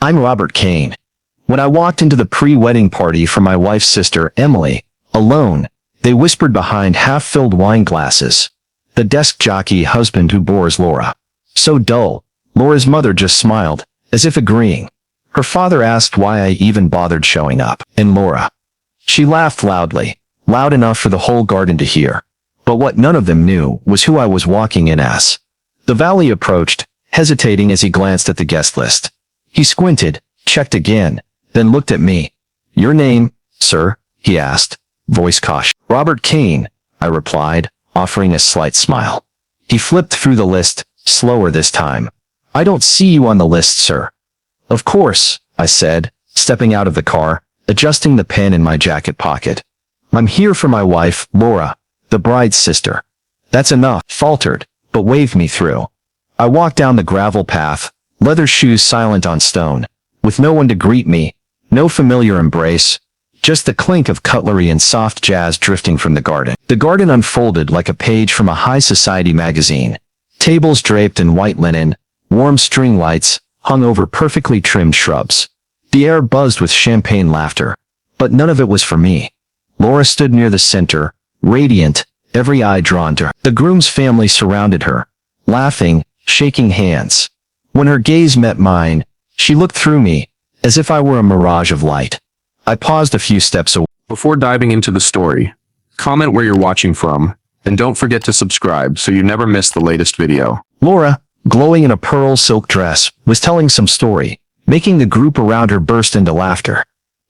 I'm Robert Kane. When I walked into the pre-wedding party for my wife's sister, Emily, alone, they whispered behind half-filled wine glasses. The desk-jockey husband who bores Laura. So dull. Laura's mother just smiled, as if agreeing. Her father asked why I even bothered showing up, and Laura. She laughed loudly, loud enough for the whole garden to hear. But what none of them knew was who I was walking in as. The valet approached, hesitating as he glanced at the guest list. He squinted, checked again, then looked at me. "Your name, sir?" he asked, voice cautious. "Robert Kane," I replied, offering a slight smile. He flipped through the list, slower this time. "I don't see you on the list, sir." "Of course," I said, stepping out of the car, adjusting the pen in my jacket pocket. "I'm here for my wife, Laura, the bride's sister." "That's enough," faltered, but waved me through. I walked down the gravel path, leather shoes silent on stone, with no one to greet me, no familiar embrace, just the clink of cutlery and soft jazz drifting from the garden. The garden unfolded like a page from a high society magazine. Tables draped in white linen, warm string lights hung over perfectly trimmed shrubs. The air buzzed with champagne laughter, but none of it was for me. Laura stood near the center, radiant, every eye drawn to her. The groom's family surrounded her, laughing, shaking hands. When her gaze met mine, she looked through me, as if I were a mirage of light. I paused a few steps away. Before diving into the story, comment where you're watching from, and don't forget to subscribe so you never miss the latest video. Laura, glowing in a pearl silk dress, was telling some story, making the group around her burst into laughter.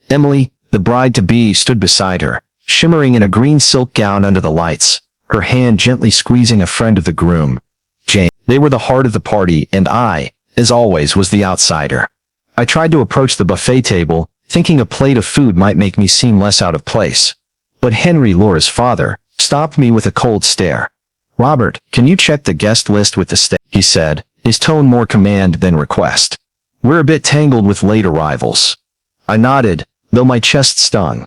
Emily, the bride-to-be, stood beside her, shimmering in a green silk gown under the lights, her hand gently squeezing a friend of the groom, Jane. They were the heart of the party, and I, as always, was the outsider. I tried to approach the buffet table, thinking a plate of food might make me seem less out of place. But Henry, Laura's father, stopped me with a cold stare. "Robert, can you check the guest list with the staff?" he said, his tone more command than request. "We're a bit tangled with late arrivals." I nodded, though my chest stung.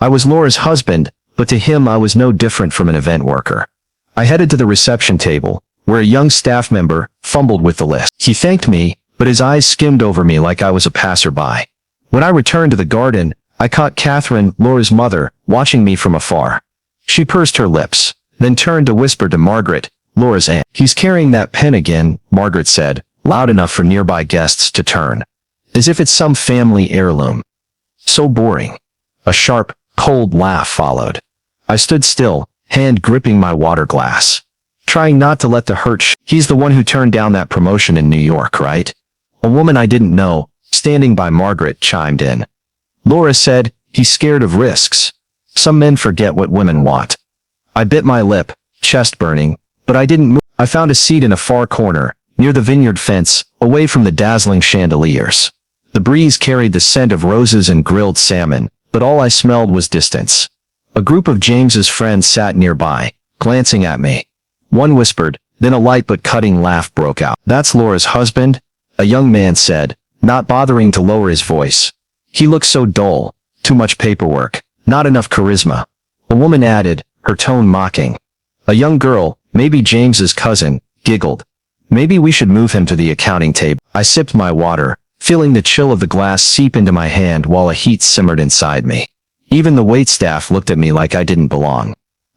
I was Laura's husband, but to him I was no different from an event worker. I headed to the reception table, where a young staff member fumbled with the list. He thanked me, but his eyes skimmed over me like I was a passerby. When I returned to the garden, I caught Catherine, Laura's mother, watching me from afar. She pursed her lips, then turned to whisper to Margaret, Laura's aunt. "He's carrying that pen again," Margaret said, loud enough for nearby guests to turn. "As if it's some family heirloom. So boring." A sharp, cold laugh followed. I stood still, hand gripping my water glass, trying not to let the hurt "He's the one who turned down that promotion in New York, right?" A woman I didn't know, standing by Margaret, chimed in. Laura said, "He's scared of risks. Some men forget what women want." I bit my lip, chest burning, but I didn't move. I found a seat in a far corner, near the vineyard fence, away from the dazzling chandeliers. The breeze carried the scent of roses and grilled salmon, but all I smelled was distance. A group of James's friends sat nearby, glancing at me. One whispered, then a light but cutting laugh broke out. "That's Laura's husband?" a young man said, not bothering to lower his voice. "He looks so dull, too much paperwork, not enough charisma." A woman added, her tone mocking. A young girl, maybe James's cousin, giggled. "Maybe we should move him to the accounting table." I sipped my water, feeling the chill of the glass seep into my hand while a heat simmered inside me. Even the waitstaff looked at me like I didn't belong.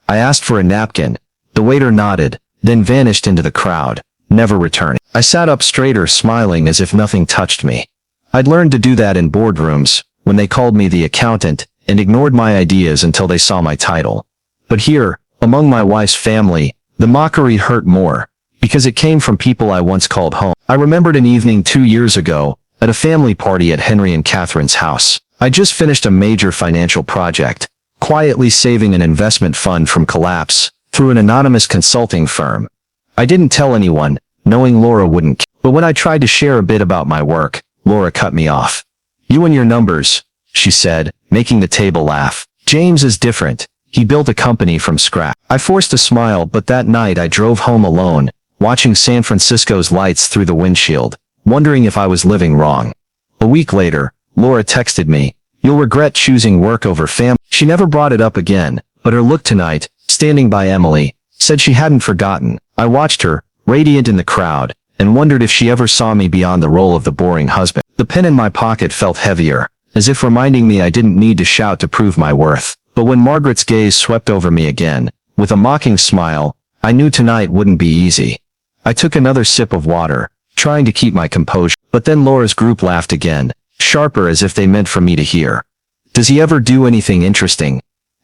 I asked for a napkin. The waiter nodded, then vanished into the crowd, never returning. I sat up straighter, smiling as if nothing touched me. I'd learned to do that in boardrooms, when they called me the accountant, and ignored my ideas until they saw my title. But here, among my wife's family, the mockery hurt more, because it came from people I once called home. I remembered an evening 2 years ago, at a family party at Henry and Catherine's house. I just finished a major financial project, quietly saving an investment fund from collapse, through an anonymous consulting firm. I didn't tell anyone, knowing Laura wouldn't. But when I tried to share a bit about my work, Laura cut me off. "You and your numbers," she said, making the table laugh. "James is different. He built a company from scratch." I forced a smile, but that night I drove home alone, watching San Francisco's lights through the windshield, wondering if I was living wrong. A week later, Laura texted me, "You'll regret choosing work over family." She never brought it up again, but her look tonight, standing by Emily, said she hadn't forgotten. I watched her, radiant in the crowd, and wondered if she ever saw me beyond the role of the boring husband. The pen in my pocket felt heavier, as if reminding me I didn't need to shout to prove my worth. But when Margaret's gaze swept over me again, with a mocking smile, I knew tonight wouldn't be easy. I took another sip of water, trying to keep my composure. But then Laura's group laughed again, sharper as if they meant for me to hear. "Does he ever do anything interesting?"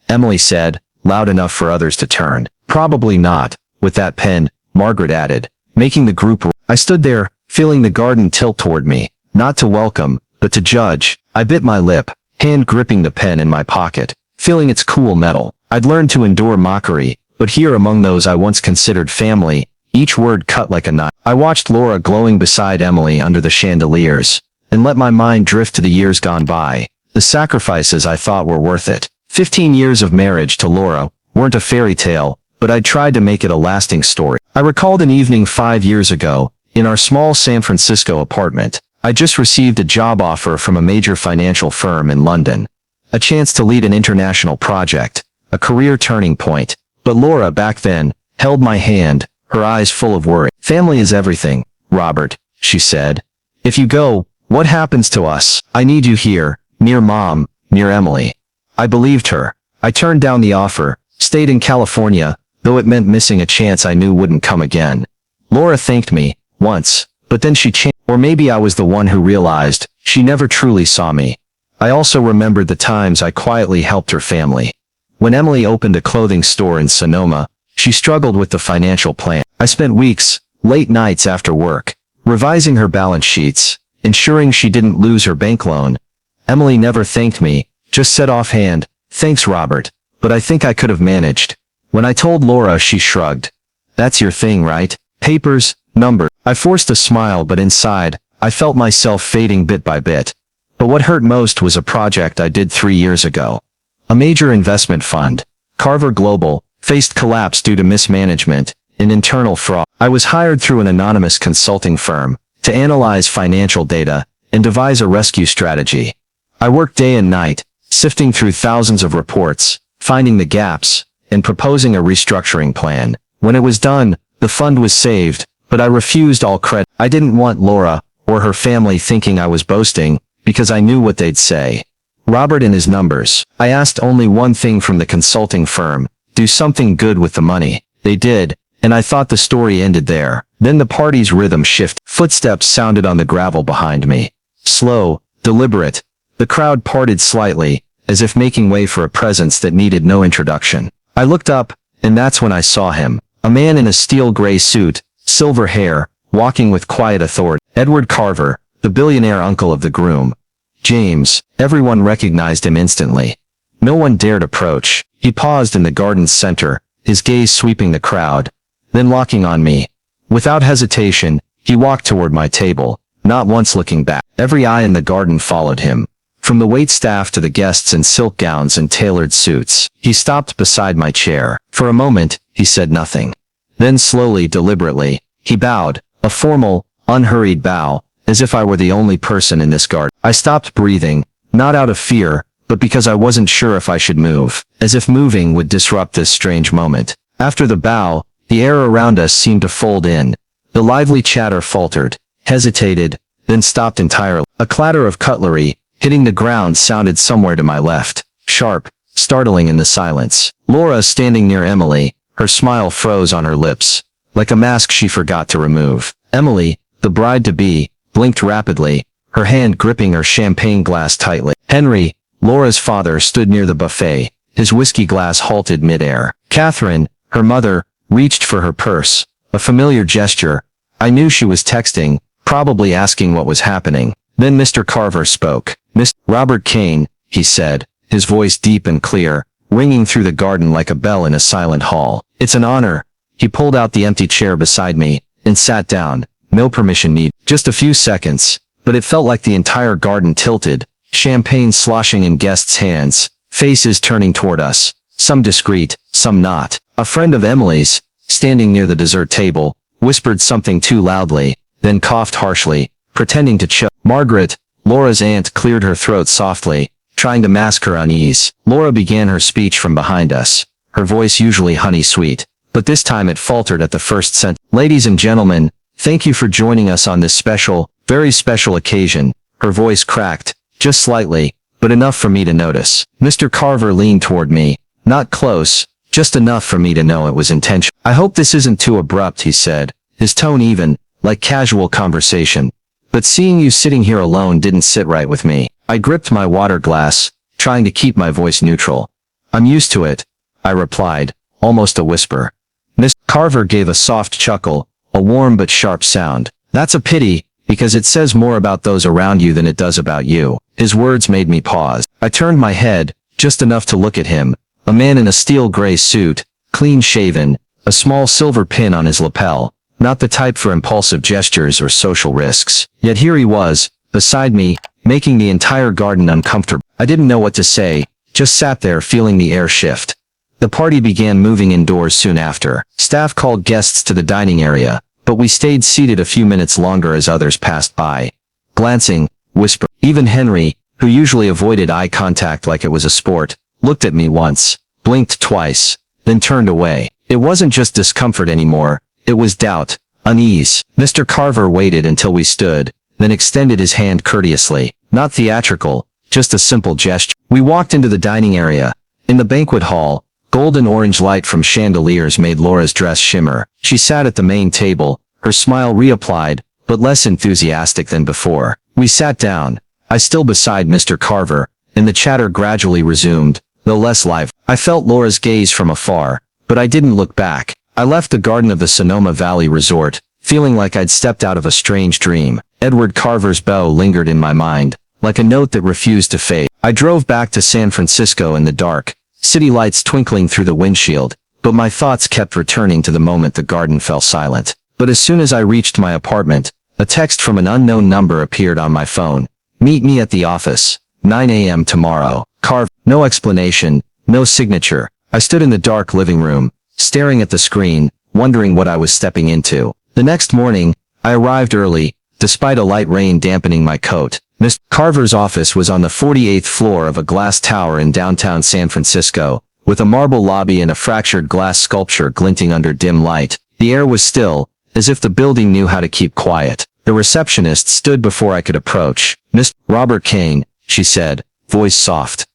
Emily said, loud enough for others to turn. "Probably not, with that pen," Margaret added, making the group. I stood there, feeling the garden tilt toward me, not to welcome, but to judge. I bit my lip, hand gripping the pen in my pocket, feeling its cool metal. I'd learned to endure mockery, but here among those I once considered family, each word cut like a knife. I watched Laura glowing beside Emily under the chandeliers, and let my mind drift to the years gone by, the sacrifices I thought were worth it. 15 years of marriage to Laura weren't a fairy tale, but I tried to make it a lasting story. I recalled an evening 5 years ago, in our small San Francisco apartment. I just received a job offer from a major financial firm in London. A chance to lead an international project, a career turning point. But Laura back then held my hand, her eyes full of worry. "Family is everything, Robert," she said. "If you go, what happens to us? I need you here, near Mom, near Emily." I believed her. I turned down the offer, stayed in California, though it meant missing a chance I knew wouldn't come again. Laura thanked me, once, but then she changed. Or maybe I was the one who realized she never truly saw me. I also remembered the times I quietly helped her family. When Emily opened a clothing store in Sonoma, she struggled with the financial plan. I spent weeks, late nights after work, revising her balance sheets, ensuring she didn't lose her bank loan. Emily never thanked me, just said offhand, "Thanks, Robert, but I think I could have managed." When I told Laura, she shrugged. "That's your thing, right? Papers, numbers." I forced a smile, but inside, I felt myself fading bit by bit. But what hurt most was a project I did 3 years ago. A major investment fund, Carver Global, faced collapse due to mismanagement and internal fraud. I was hired through an anonymous consulting firm to analyze financial data and devise a rescue strategy. I worked day and night, sifting through thousands of reports, finding the gaps, and proposing a restructuring plan. When it was done, the fund was saved, but I refused all credit. I didn't want Laura or her family thinking I was boasting, because I knew what they'd say. Robert and his numbers. I asked only one thing from the consulting firm: do something good with the money. They did, and I thought the story ended there. Then the party's rhythm shifted. Footsteps sounded on the gravel behind me. Slow, deliberate. The crowd parted slightly, as if making way for a presence that needed no introduction. I looked up, and that's when I saw him. A man in a steel gray suit, silver hair, walking with quiet authority. Edward Carver, the billionaire uncle of the groom. James. Everyone recognized him instantly. No one dared approach. He paused in the garden's center, his gaze sweeping the crowd, then locking on me. Without hesitation, he walked toward my table, not once looking back. Every eye in the garden followed him. From the waitstaff to the guests in silk gowns and tailored suits. He stopped beside my chair. For a moment, he said nothing. Then slowly, deliberately, he bowed, a formal, unhurried bow, as if I were the only person in this garden. I stopped breathing, not out of fear, but because I wasn't sure if I should move, as if moving would disrupt this strange moment. After the bow, the air around us seemed to fold in. The lively chatter faltered, hesitated, then stopped entirely. A clatter of cutlery, hitting the ground, sounded somewhere to my left, sharp, startling in the silence. Laura, standing near Emily, her smile froze on her lips, like a mask she forgot to remove. Emily, the bride-to-be, blinked rapidly, her hand gripping her champagne glass tightly. Henry, Laura's father, stood near the buffet, his whiskey glass halted midair. Catherine, her mother, reached for her purse, a familiar gesture. I knew she was texting, probably asking what was happening. Then Mr. Carver spoke. "Mr. Robert Kane," he said, his voice deep and clear, ringing through the garden like a bell in a silent hall. "It's an honor." He pulled out the empty chair beside me, and sat down. No permission needed. Just a few seconds, but it felt like the entire garden tilted, champagne sloshing in guests' hands, faces turning toward us, some discreet, some not. A friend of Emily's, standing near the dessert table, whispered something too loudly, then coughed harshly, pretending to choke. Margaret, Laura's aunt, cleared her throat softly, trying to mask her unease. Laura began her speech from behind us, her voice usually honey-sweet, but this time it faltered at the first sentence. "Ladies and gentlemen, Thank you for joining us on this special, very special occasion. Her voice cracked, just slightly, but enough for me to notice. Mr. Carver leaned toward me, not close, just enough for me to know it was intentional. I hope this isn't too abrupt, he said, his tone even, like casual conversation. But seeing you sitting here alone didn't sit right with me. I gripped my water glass, trying to keep my voice neutral. I'm used to it, I replied, almost a whisper. Mr. Carver gave a soft chuckle, a warm but sharp sound. That's a pity, because it says more about those around you than it does about you. His words made me pause. I turned my head, just enough to look at him. A man in a steel gray suit, clean-shaven, a small silver pin on his lapel, not the type for impulsive gestures or social risks. Yet here he was, beside me, making the entire garden uncomfortable. I didn't know what to say, just sat there feeling the air shift. The party began moving indoors soon after. Staff called guests to the dining area, but we stayed seated a few minutes longer as others passed by. Glancing, whispering. Even Henry, who usually avoided eye contact like it was a sport, looked at me once, blinked twice, then turned away. It wasn't just discomfort anymore, it was doubt, unease. Mr. Carver waited until we stood, then extended his hand courteously. Not theatrical, just a simple gesture. We walked into the dining area. In the banquet hall, golden orange light from chandeliers made Laura's dress shimmer. She sat at the main table, her smile reapplied, but less enthusiastic than before. We sat down, I still beside Mr. Carver, and the chatter gradually resumed, though less live. I felt Laura's gaze from afar, but I didn't look back. I left the garden of the Sonoma Valley resort, feeling like I'd stepped out of a strange dream. Edward Carver's bow lingered in my mind, like a note that refused to fade. I drove back to San Francisco in the dark, city lights twinkling through the windshield, but my thoughts kept returning to the moment the garden fell silent. But as soon as I reached my apartment, a text from an unknown number appeared on my phone. Meet me at the office, 9 a.m. tomorrow. Carver. No explanation, no signature. I stood in the dark living room, staring at the screen, wondering what I was stepping into. The next morning, I arrived early, despite a light rain dampening my coat. Mr. Carver's office was on the 48th floor of a glass tower in downtown San Francisco, with a marble lobby and a fractured glass sculpture glinting under dim light. The air was still, as if the building knew how to keep quiet. The receptionist stood before I could approach. Mr. Robert Kane, she said, voice soft.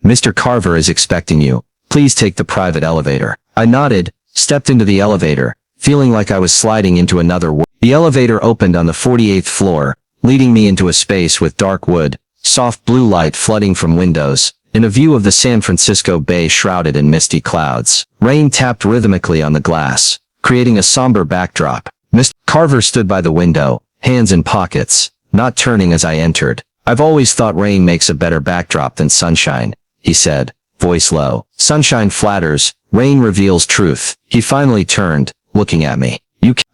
Mr. Carver is expecting you. Please take the private elevator. I nodded, stepped into the elevator, feeling like I was sliding into another world. The elevator opened on the 48th floor, leading me into a space with dark wood, soft blue light flooding from windows, and a view of the San Francisco Bay shrouded in misty clouds. Rain tapped rhythmically on the glass, creating a somber backdrop. Mr. Carver stood by the window, hands in pockets, not turning as I entered. I've always thought rain makes a better backdrop than sunshine, he said, voice low. Sunshine flatters, rain reveals truth. He finally turned, looking at me.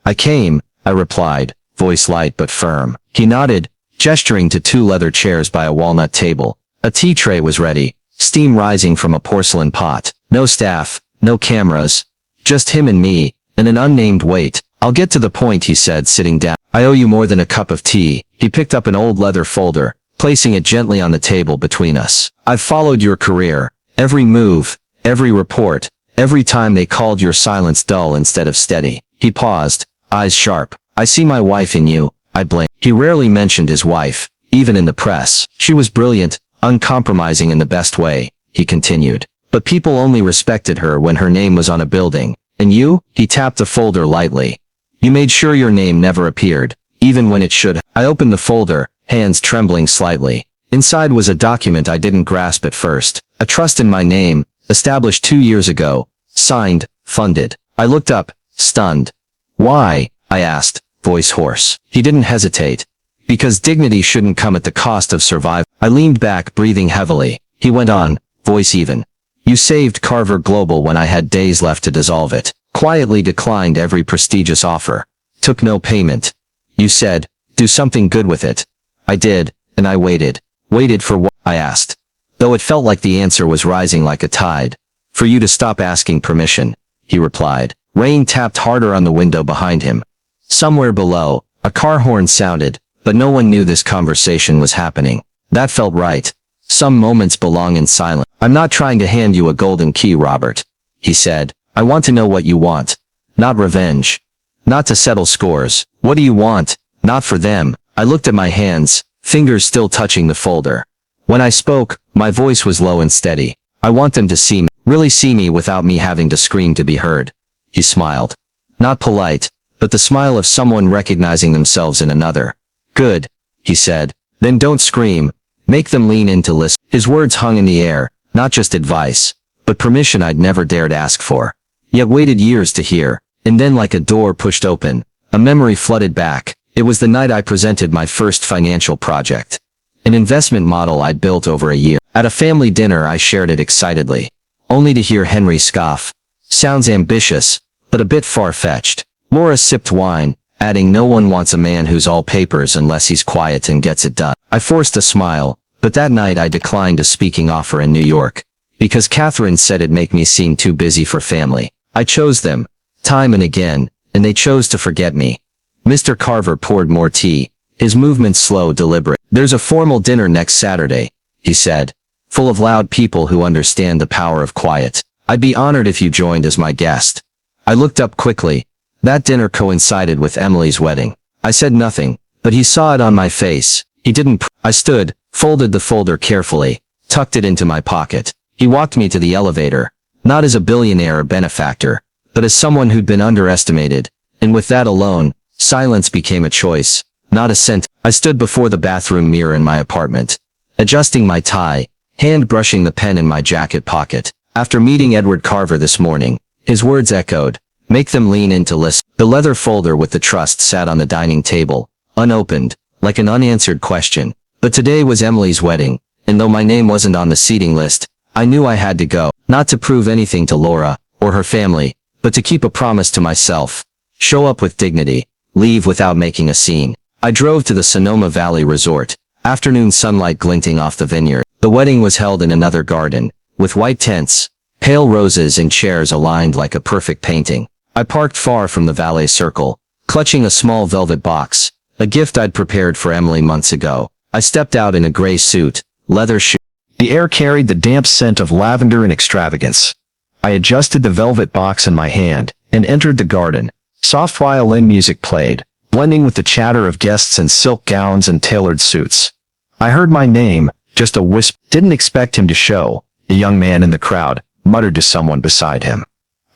I came, I replied, voice light but firm. He nodded, gesturing to two leather chairs by a walnut table. A tea tray was ready, steam rising from a porcelain pot. No staff, no cameras, just him and me, and an unnamed wait. I'll get to the point, he said, sitting down. I owe you more than a cup of tea. He picked up an old leather folder, placing it gently on the table between us. I've followed your career, every move, every report, every time they called your silence dull instead of steady. He paused, eyes sharp. I see my wife in you, I blame. He rarely mentioned his wife, even in the press. She was brilliant, uncompromising in the best way, he continued. But people only respected her when her name was on a building. And you? He tapped the folder lightly. You made sure your name never appeared, even when it should. I opened the folder, hands trembling slightly. Inside was a document I didn't grasp at first. A trust in my name, established 2 years ago. Signed, funded. I looked up, stunned. Why? I asked, voice hoarse. He didn't hesitate. Because dignity shouldn't come at the cost of survival. I leaned back, breathing heavily. He went on, voice even. You saved Carver Global when I had days left to dissolve it. Quietly declined every prestigious offer. Took no payment. You said, do something good with it. I did, and I waited. Waited for what? I asked. Though it felt like the answer was rising like a tide. For you to stop asking permission, he replied. Rain tapped harder on the window behind him. Somewhere below, a car horn sounded, but no one knew this conversation was happening. That felt right. Some moments belong in silence. I'm not trying to hand you a golden key, Robert, he said. I want to know what you want. Not revenge. Not to settle scores. What do you want? Not for them. I looked at my hands, fingers still touching the folder. When I spoke, my voice was low and steady. I want them to see me, really see me without me having to scream to be heard. He smiled. Not polite, but the smile of someone recognizing themselves in another. Good, he said. Then don't scream. Make them lean in to listen. His words hung in the air, not just advice, but permission I'd never dared ask for. Yet waited years to hear, and then like a door pushed open, a memory flooded back. It was the night I presented my first financial project. An investment model I'd built over a year. At a family dinner I shared it excitedly, only to hear Henry scoff. Sounds ambitious, but a bit far-fetched. Laura sipped wine, adding no one wants a man who's all papers unless he's quiet and gets it done. I forced a smile, but that night I declined a speaking offer in New York. Because Catherine said it'd make me seem too busy for family. I chose them, time and again, and they chose to forget me. Mr. Carver poured more tea, his movements slow, deliberate. There's a formal dinner next Saturday, he said, full of loud people who understand the power of quiet. I'd be honored if you joined as my guest. I looked up quickly. That dinner coincided with Emily's wedding. I said nothing, but he saw it on my face. He didn't. I stood, folded the folder carefully, tucked it into my pocket. He walked me to the elevator, not as a billionaire or benefactor, but as someone who'd been underestimated, and with that alone, silence became a choice, not a scent. I stood before the bathroom mirror in my apartment, adjusting my tie, hand brushing the pen in my jacket pocket. After meeting Edward Carver this morning, his words echoed, make them lean in to listen. The leather folder with the trust sat on the dining table, unopened, like an unanswered question. But today was Emily's wedding, and though my name wasn't on the seating list, I knew I had to go, not to prove anything to Laura, or her family, but to keep a promise to myself. Show up with dignity, leave without making a scene. I drove to the Sonoma Valley resort, afternoon sunlight glinting off the vineyard. The wedding was held in another garden, with white tents, pale roses and chairs aligned like a perfect painting. I parked far from the valet circle, clutching a small velvet box, a gift I'd prepared for Emily months ago. I stepped out in a gray suit, leather shoes. The air carried the damp scent of lavender and extravagance. I adjusted the velvet box in my hand, and entered the garden. Soft violin music played, blending with the chatter of guests in silk gowns and tailored suits. I heard my name, just a whisper. Didn't expect him to show, a young man in the crowd muttered to someone beside him.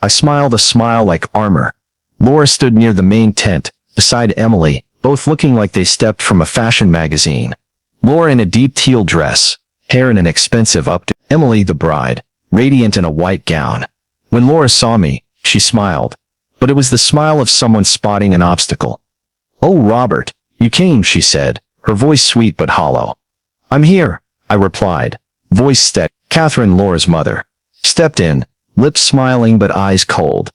I smiled, a smile like armor. Laura stood near the main tent, beside Emily, both looking like they stepped from a fashion magazine. Laura in a deep teal dress, hair in an expensive updo. Emily the bride, radiant in a white gown. When Laura saw me, she smiled. But it was the smile of someone spotting an obstacle. Oh, Robert, you came, she said, her voice sweet but hollow. I'm here, I replied, voice steady. Catherine, Laura's mother, stepped in, lips smiling but eyes cold.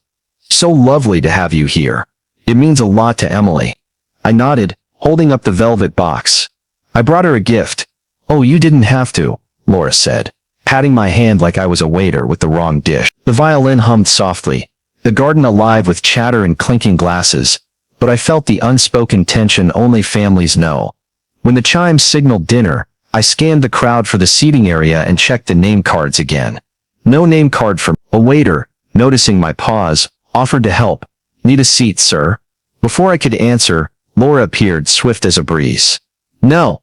So lovely to have you here. It means a lot to Emily. I nodded, holding up the velvet box. I brought her a gift. Oh, you didn't have to, Laura said, patting my hand like I was a waiter with the wrong dish. The violin hummed softly, the garden alive with chatter and clinking glasses, but I felt the unspoken tension only families know. When the chimes signaled dinner, I scanned the crowd for the seating area and checked the name cards again. No name card for a waiter, noticing my pause, offered to help. Need a seat, sir? Before I could answer, Laura appeared, swift as a breeze. No,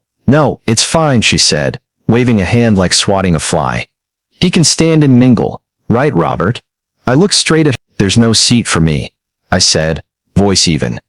it's fine, she said, waving a hand like swatting a fly. He can stand and mingle, right, Robert? I looked straight at her. There's no seat for me, I said, voice even.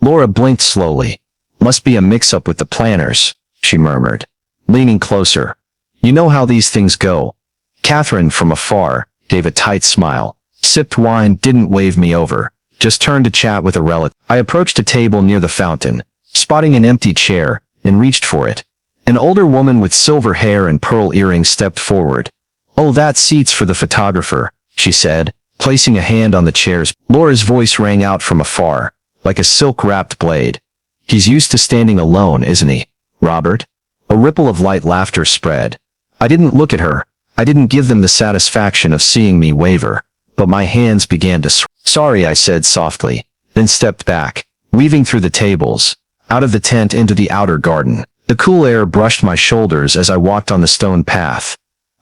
Laura blinked slowly. Must be a mix-up with the planners, she murmured, leaning closer. You know how these things go. Catherine, from afar, gave a tight smile, sipped wine, didn't wave me over, just turned to chat with a relative. I approached a table near the fountain, spotting an empty chair, and reached for it. An older woman with silver hair and pearl earrings stepped forward. Oh, that seat's for the photographer, she said, placing a hand on the chairs. Laura's voice rang out from afar, like a silk-wrapped blade. He's used to standing alone, isn't he, Robert? A ripple of light laughter spread. I didn't look at her. I didn't give them the satisfaction of seeing me waver, but my hands began to Sorry, I said softly, then stepped back, weaving through the tables, out of the tent into the outer garden. The cool air brushed my shoulders as I walked on the stone path.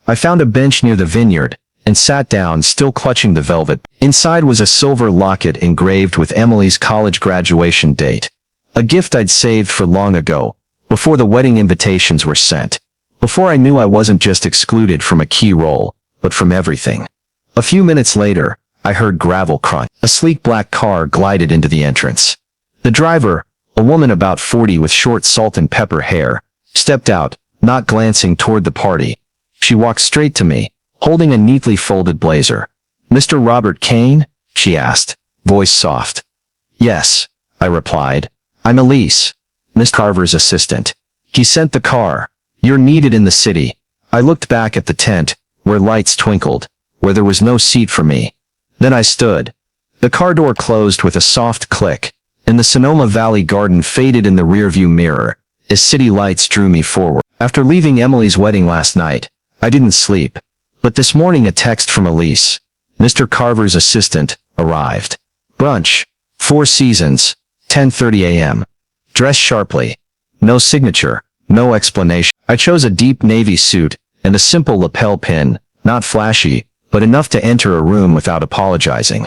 I found a bench near the vineyard, and sat down, still clutching the velvet. Inside was a silver locket engraved with Emily's college graduation date. A gift I'd saved for long ago, before the wedding invitations were sent. Before I knew I wasn't just excluded from a key role, but from everything. A few minutes later, I heard gravel crunch. A sleek black car glided into the entrance. The driver, a woman about 40 with short salt and pepper hair, stepped out, not glancing toward the party. She walked straight to me, holding a neatly folded blazer. "Mr. Robert Kane?" she asked, voice soft. "Yes," I replied. "I'm Elise, Miss Carver's assistant. He sent the car. You're needed in the city." I looked back at the tent, where lights twinkled, where there was no seat for me. Then I stood. The car door closed with a soft click, and the Sonoma Valley garden faded in the rearview mirror, as city lights drew me forward. After leaving Emily's wedding last night, I didn't sleep. But this morning a text from Elise, Mr. Carver's assistant, arrived. "Brunch. Four Seasons. 10:30 a.m. Dress sharply." No signature, no explanation. I chose a deep navy suit and a simple lapel pin, not flashy, but enough to enter a room without apologizing.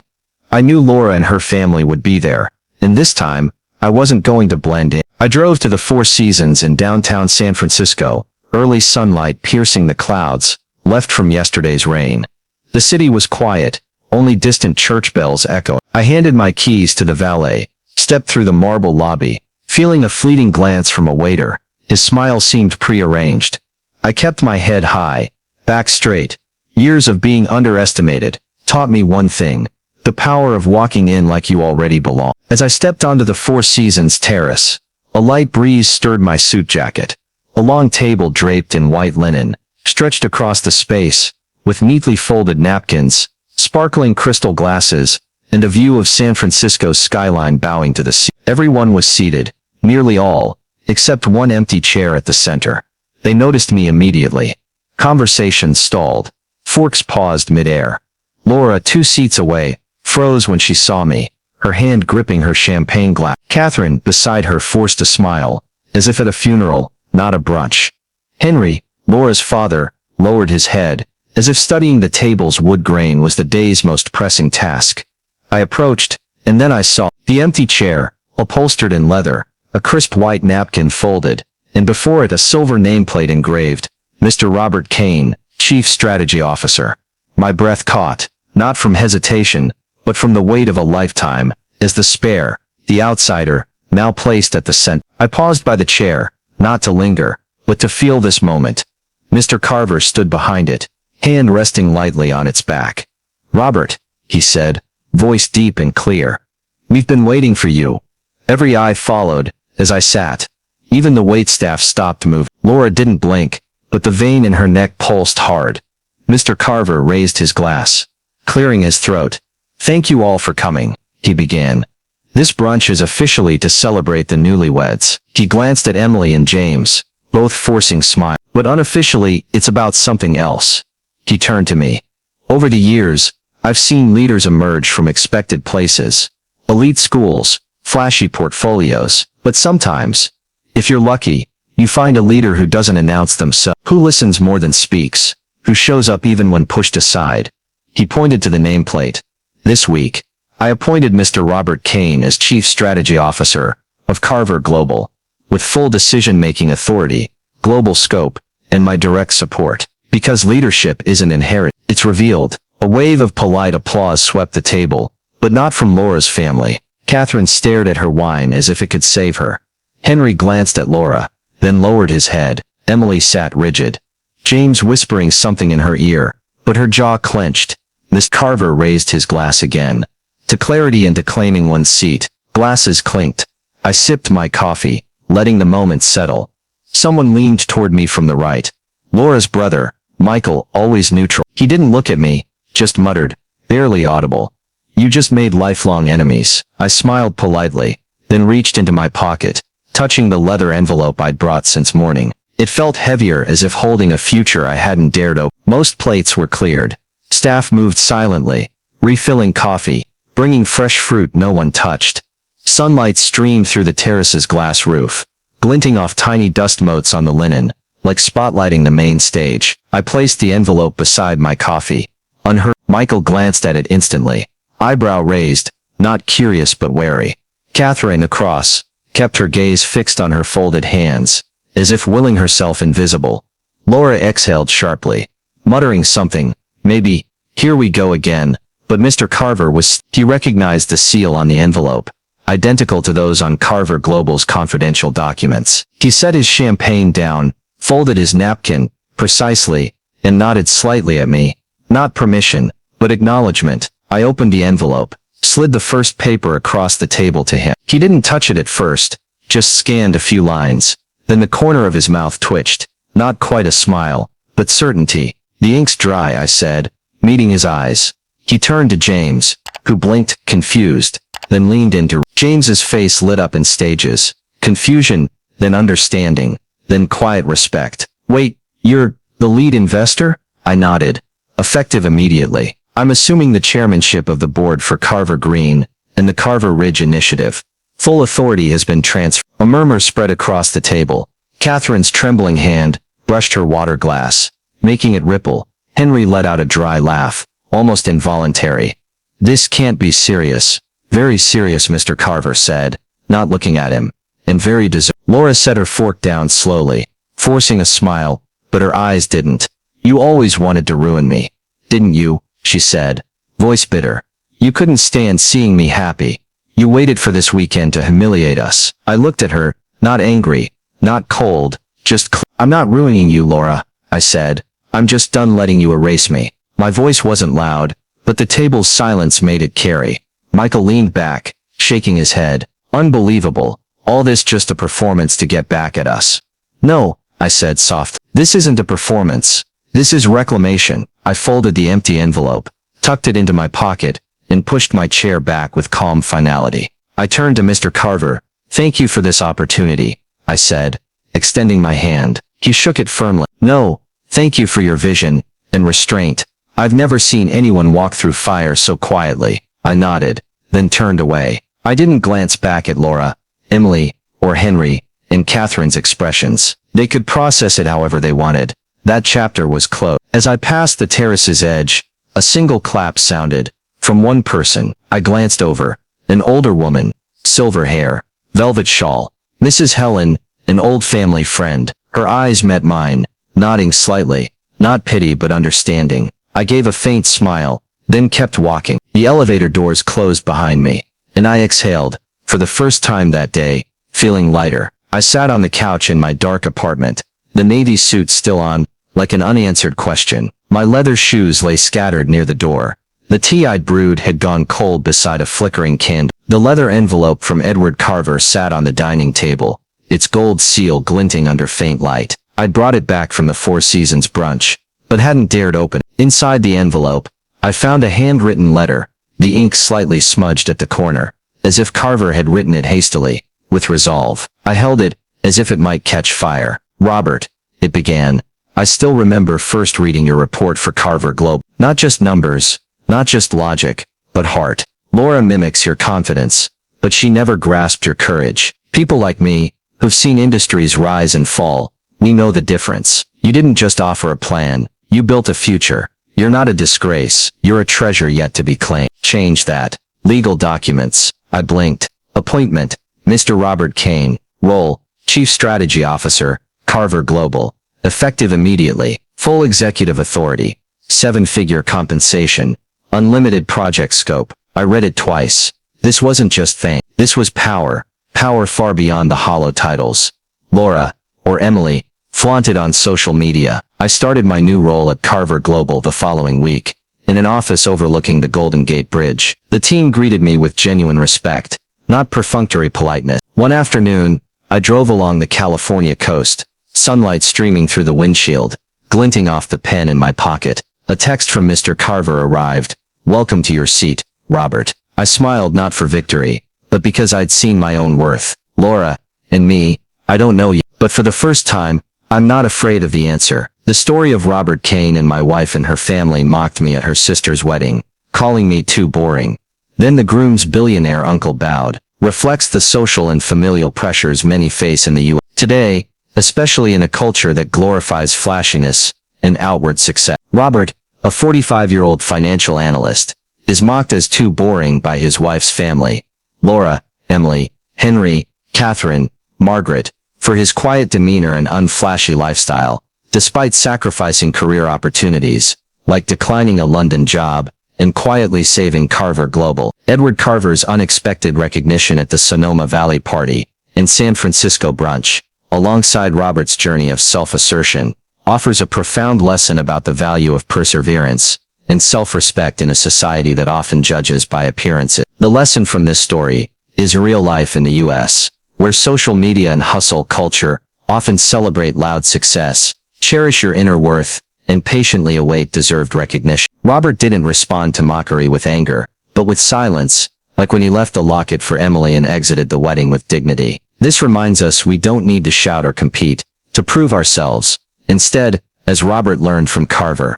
I knew Laura and her family would be there, and this time, I wasn't going to blend in. I drove to the Four Seasons in downtown San Francisco, early sunlight piercing the clouds, left from yesterday's rain. The city was quiet, only distant church bells echoed. I handed my keys to the valet, stepped through the marble lobby, feeling a fleeting glance from a waiter. His smile seemed prearranged. I kept my head high, back straight. Years of being underestimated taught me one thing: the power of walking in like you already belong. As I stepped onto the Four Seasons terrace, a light breeze stirred my suit jacket. A long table draped in white linen stretched across the space, with neatly folded napkins, sparkling crystal glasses, and a view of San Francisco's skyline bowing to the sea. Everyone was seated, nearly all, except one empty chair at the center. They noticed me immediately. Conversation stalled. Forks paused mid-air. Laura, 2 seats away, froze when she saw me, her hand gripping her champagne glass. Catherine, beside her, forced a smile, as if at a funeral, not a brunch. Henry, Laura's father, lowered his head, as if studying the table's wood grain was the day's most pressing task. I approached, and then I saw the empty chair, upholstered in leather, a crisp white napkin folded, and before it a silver nameplate engraved, "Mr. Robert Kane, Chief Strategy Officer." My breath caught, not from hesitation, but from the weight of a lifetime, as the spare, the outsider, now placed at the center. I paused by the chair, not to linger, but to feel this moment. Mr. Carver stood behind it, hand resting lightly on its back. "Robert," he said, voice deep and clear. "We've been waiting for you." Every eye followed, as I sat. Even the waitstaff stopped moving. Laura didn't blink, but the vein in her neck pulsed hard. Mr. Carver raised his glass, clearing his throat. "Thank you all for coming," he began. "This brunch is officially to celebrate the newlyweds." He glanced at Emily and James, both forcing smiles. "But unofficially, it's about something else." He turned to me. "Over the years, I've seen leaders emerge from expected places. Elite schools, flashy portfolios, but sometimes, if you're lucky, you find a leader who doesn't announce themselves, who listens more than speaks, who shows up even when pushed aside." He pointed to the nameplate. "This week, I appointed Mr. Robert Kane as Chief Strategy Officer of Carver Global, with full decision-making authority, global scope, and my direct support. Because leadership isn't inherent, it's revealed." A wave of polite applause swept the table, but not from Laura's family. Catherine stared at her wine as if it could save her. Henry glanced at Laura, then lowered his head. Emily sat rigid, James whispering something in her ear, but her jaw clenched. Miss Carver raised his glass again. To clarity and to claiming one's seat, glasses clinked. I sipped my coffee, letting the moment settle. Someone leaned toward me from the right. Laura's brother, Michael, always neutral. He didn't look at me, just muttered, barely audible. "You just made lifelong enemies." I smiled politely, then reached into my pocket, touching the leather envelope I'd brought since morning. It felt heavier, as if holding a future I hadn't dared open. Most plates were cleared. Staff moved silently, refilling coffee, bringing fresh fruit no one touched. Sunlight streamed through the terrace's glass roof, glinting off tiny dust motes on the linen, like spotlighting the main stage. I placed the envelope beside my coffee, Unheard. Michael glanced at it instantly. Eyebrow raised, not curious but wary. Catherine, across, kept her gaze fixed on her folded hands, as if willing herself invisible. Laura exhaled sharply, muttering something, maybe, here we go again, but Mr. Carver was, he recognized the seal on the envelope, identical to those on Carver Global's confidential documents. He set his champagne down, folded his napkin, precisely, and nodded slightly at me. Not permission, but acknowledgement. I opened the envelope, slid the first paper across the table to him. He didn't touch it at first, just scanned a few lines. Then the corner of his mouth twitched, not quite a smile, but certainty. The ink's dry, I said, meeting his eyes. He turned to James, who blinked, confused, then leaned into. James's face lit up in stages. Confusion, then understanding, then quiet respect. Wait, you're the lead investor? I nodded, effective immediately. I'm assuming the chairmanship of the board for Carver Green and the Carver Ridge Initiative. Full authority has been transferred. A murmur spread across the table. Catherine's trembling hand brushed her water glass, making it ripple. Henry let out a dry laugh, almost involuntary. This can't be serious. Very serious, Mr. Carver said, not looking at him. And very Laura set her fork down slowly, forcing a smile, but her eyes didn't. You always wanted to ruin me, didn't you? She said, voice bitter. You couldn't stand seeing me happy. You waited for this weekend to humiliate us. I looked at her, not angry, not cold, just I'm not ruining you, Laura, I said. I'm just done letting you erase me. My voice wasn't loud, but the table's silence made it carry. Michael leaned back, shaking his head. Unbelievable. All this just a performance to get back at us. No, I said softly. This isn't a performance. This is reclamation. I folded the empty envelope, tucked it into my pocket, and pushed my chair back with calm finality. I turned to Mr. Carver. Thank you for this opportunity, I said, extending my hand. He shook it firmly. No, thank you for your vision and restraint. I've never seen anyone walk through fire so quietly. I nodded, then turned away. I didn't glance back at Laura, Emily, or Henry, and Catherine's expressions. They could process it however they wanted. That chapter was closed. As I passed the terrace's edge, a single clap sounded. From one person, I glanced over. An older woman, silver hair, velvet shawl. Mrs. Helen, an old family friend. Her eyes met mine, nodding slightly. Not pity but understanding. I gave a faint smile, then kept walking. The elevator doors closed behind me, and I exhaled, for the first time that day, feeling lighter. I sat on the couch in my dark apartment, the navy suit still on, like an unanswered question. My leather shoes lay scattered near the door. The tea I'd brewed had gone cold beside a flickering candle. The leather envelope from Edward Carver sat on the dining table, its gold seal glinting under faint light. I'd brought it back from the Four Seasons brunch, but hadn't dared open it. Inside the envelope, I found a handwritten letter, the ink slightly smudged at the corner, as if Carver had written it hastily, with resolve. I held it, as if it might catch fire. Robert, it began. I still remember first reading your report for Carver Global. Not just numbers, not just logic, but heart. Laura mimics your confidence, but she never grasped your courage. People like me, who've seen industries rise and fall, we know the difference. You didn't just offer a plan, you built a future. You're not a disgrace, you're a treasure yet to be claimed. Change that. Legal documents. I blinked. Appointment, Mr. Robert Kane. Role, Chief Strategy Officer, Carver Global. Effective immediately. Full executive authority. 7-figure compensation. Unlimited project scope. I read it twice. This wasn't just fame. This was power. Power far beyond the hollow titles. Laura, or Emily, flaunted on social media. I started my new role at Carver Global the following week, in an office overlooking the Golden Gate Bridge. The team greeted me with genuine respect, not perfunctory politeness. One afternoon, I drove along the California coast, sunlight streaming through the windshield, glinting off the pen in my pocket. A text from Mr. Carver arrived. Welcome to your seat, Robert. I smiled not for victory, but because I'd seen my own worth. Laura, and me, I don't know yet, but for the first time, I'm not afraid of the answer. The story of Robert Kane and my wife and her family mocked me at her sister's wedding, calling me too boring. Then the groom's billionaire uncle bowed. Reflects the social and familial pressures many face in the U.S. today, especially in a culture that glorifies flashiness and outward success. Robert, a 45-year-old financial analyst, is mocked as too boring by his wife's family, Laura, Emily, Henry, Catherine, Margaret, for his quiet demeanor and unflashy lifestyle, despite sacrificing career opportunities, like declining a London job and quietly saving Carver Global. Edward Carver's unexpected recognition at the Sonoma Valley party and San Francisco brunch, alongside Robert's journey of self-assertion, offers a profound lesson about the value of perseverance and self-respect in a society that often judges by appearances. The lesson from this story is real life in the U.S., where social media and hustle culture often celebrate loud success, cherish your inner worth, and patiently await deserved recognition. Robert didn't respond to mockery with anger, but with silence, like when he left the locket for Emily and exited the wedding with dignity. This reminds us we don't need to shout or compete to prove ourselves. Instead, as Robert learned from Carver,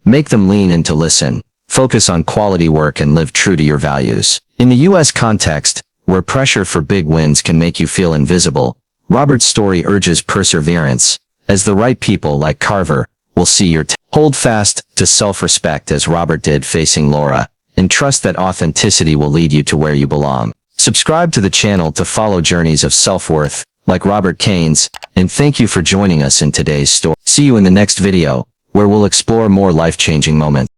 make them lean in to listen, focus on quality work and live true to your values. In the U.S. context, where pressure for big wins can make you feel invisible, Robert's story urges perseverance, as the right people like Carver will see your hold fast to self-respect as Robert did facing Laura, and trust that authenticity will lead you to where you belong. Subscribe to the channel to follow journeys of self-worth, like Robert Kane's, and thank you for joining us in today's story. See you in the next video, where we'll explore more life-changing moments.